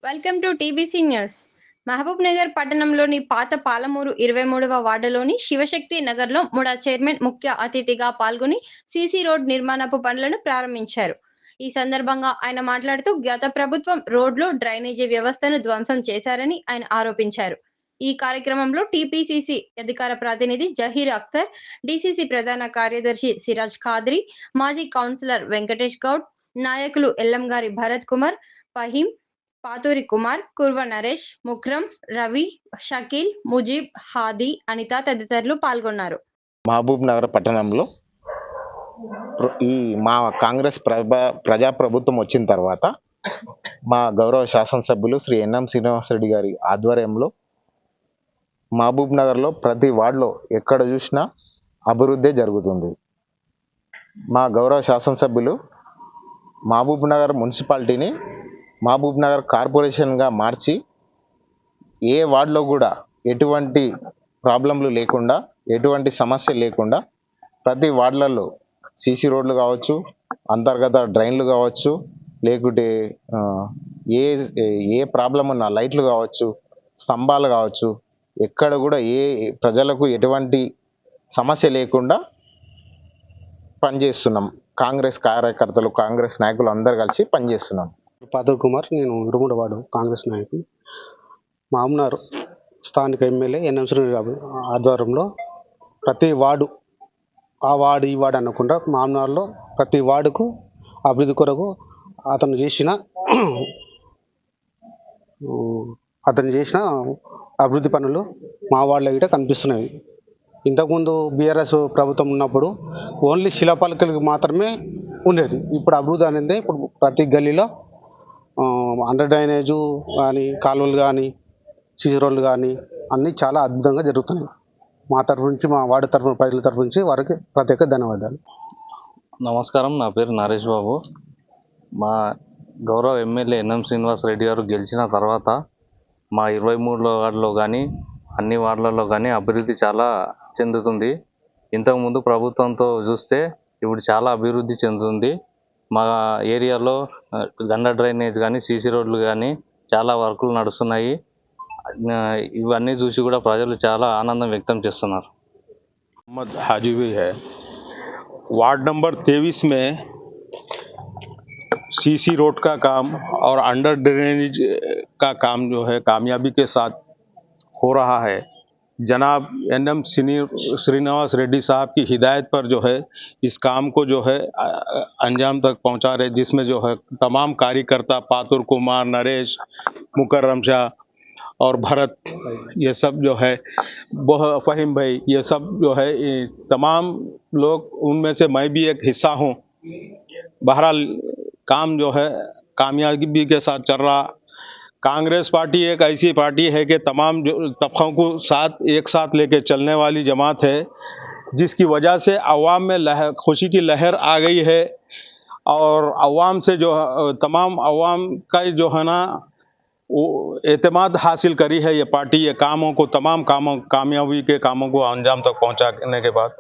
Welcome to TBC news. Mahabubnagar పట్టణంలోని పాత పాలమూరు 23వ వార్డులోని శివశక్తి నగర్లో ముడా చైర్మన్ ముఖ్య అతిథిగా పాల్గొని సీసీ రోడ్ నిర్మాణపు పనులను ప్రారంభించారు. ఈ సందర్భంగా ఆయన మాట్లాడుతూ గత ప్రభుత్వం రోడ్లు డ్రైనేజీ వ్యవస్థను ధ్వంసం చేశారని ఆయన ఆరోపించారు. ఈ కార్యక్రమంలో టీపీసీసీ అధికార ప్రతినిధి జహీర్ అఖ్తర్, డీసీసీ ప్రధాన కార్యదర్శి సిరాజ్ ఖాద్రి, మాజీ కౌన్సిలర్ వెంకటేష్ గౌడ్, నాయకులు ఎల్లంగారి భరత్ కుమార్, ఫహీం, పాతూరి కుమార్, కుర్వ నరేష్, ముక్రం, రవి, షకీల్, ముజీబ్, హాదీ, అనిత తదితరులు పాల్గొన్నారు. మహబూబ్ నగర్ పట్టణంలో ఈ మా కాంగ్రెస్ ప్రజాప్రభుత్వం వచ్చిన తర్వాత మా గౌరవ శాసనసభ్యులు శ్రీ ఎన్ఎం శ్రీనివాసరెడ్డి గారి ఆధ్వర్యంలో మహబూబ్ నగర్లో ప్రతి వార్డులో ఎక్కడ చూసినా అభివృద్ధి జరుగుతుంది. మా గౌరవ శాసనసభ్యులు మహబూబ్ నగర్ మున్సిపాలిటీని మహబూబ్ నగర్ కార్పొరేషన్గా మార్చి ఏ వార్డులో కూడా ఎటువంటి ప్రాబ్లంలు లేకుండా, ఎటువంటి సమస్య లేకుండా ప్రతి వార్డులలో సీసీ రోడ్లు కావచ్చు, అంతర్గత డ్రైన్లు కావచ్చు, లేకుంటే ఏ ఏ ప్రాబ్లం ఉన్న లైట్లు కావచ్చు, స్తంభాలు కావచ్చు, ఎక్కడ కూడా ఏ ప్రజలకు ఎటువంటి సమస్య లేకుండా పనిచేస్తున్నాం. కాంగ్రెస్ కార్యకర్తలు, కాంగ్రెస్ నాయకులు అందరు కలిసి పనిచేస్తున్నాం. పాతూరి కుమార్, నేను 23వ వార్డు కాంగ్రెస్ నాయకుడు. మహబూబ్నగర్ స్థానిక ఎమ్మెల్యే ఎన్ఎం శ్రీనివాసరెడ్డి ఆధ్వర్యంలో ప్రతి వార్డు, ఆ వార్డు ఈ వార్డు అనకుండా మహబూబ్నగర్లో ప్రతి వార్డుకు అభివృద్ధి కొరకు అతను చేసిన అభివృద్ధి పనులు మా వార్డులో కూడా కనిపిస్తున్నాయి. ఇంతకుముందు బీఆర్ఎస్ ప్రభుత్వం ఉన్నప్పుడు ఓన్లీ శిలాపలకలకు మాత్రమే ఉండేది. ఇప్పుడు అభివృద్ధి అనేది ఇప్పుడు ప్రతి గల్లీలో అండర్ డ్రైనేజు కానీ, కాలువలు కానీ, సీసీ రోడ్లు కానీ అన్నీ చాలా అద్భుతంగా జరుగుతున్నాయి. మా తరఫు నుంచి, మా వార్డు తరఫున, ప్రజల తరఫు నుంచి వారికి ప్రత్యేక ధన్యవాదాలు. నమస్కారం, నా పేరు నరేష్ బాబు. మా గౌరవ ఎమ్మెల్యే ఎన్ఎం శ్రీనివాసరెడ్డి గారు గెలిచిన తర్వాత మా 23వ వార్డులో కానీ, అన్ని వార్డులలో కానీ అభివృద్ధి చాలా చెందుతుంది. ఇంతకుముందు ప్రభుత్వంతో చూస్తే ఇప్పుడు చాలా అభివృద్ధి చెందుతుంది. మా ఏరియాలో గండ డ్రైనేజ్ కానీ, సీసీ రోడ్లు కానీ చాలా వర్కులు నడుస్తున్నాయి. ఇవన్నీ చూసి కూడా ప్రజలు చాలా ఆనందం వ్యక్తం చేస్తున్నారు. मोहम्मद हाजी भी है। वार्ड नंबर 23 में सीसी रोड का काम और अंडर ड्रेनेज का काम जो है कामयाबी के साथ हो रहा है। जनाब एनएम श्रीनिवास रेड्डी साहब की हिदायत पर जो है इस काम को जो है अंजाम तक पहुंचा रहे, जिसमें जो है तमाम कार्यकर्ता पातुर कुमार, नरेश, मुकर्रम शाह और भरत, ये सब जो है फहीम भाई, ये सब जो है तमाम लोग, उनमें से मैं भी एक हिस्सा हूँ। बहरहाल काम जो है कामयाबी के साथ चल रहा। कांग्रेस पार्टी एक ऐसी पार्टी है कि तमाम जो तबकों को एक साथ लेके चलने वाली जमात है, जिसकी वजह से अवाम में खुशी की लहर आ गई है और अवाम से जो तमाम अवाम का जो है ना वो एतमाद हासिल करी है ये पार्टी। ये कामों को, तमाम कामों, कामयाबी के कामों को अंजाम तक पहुंचाने के बाद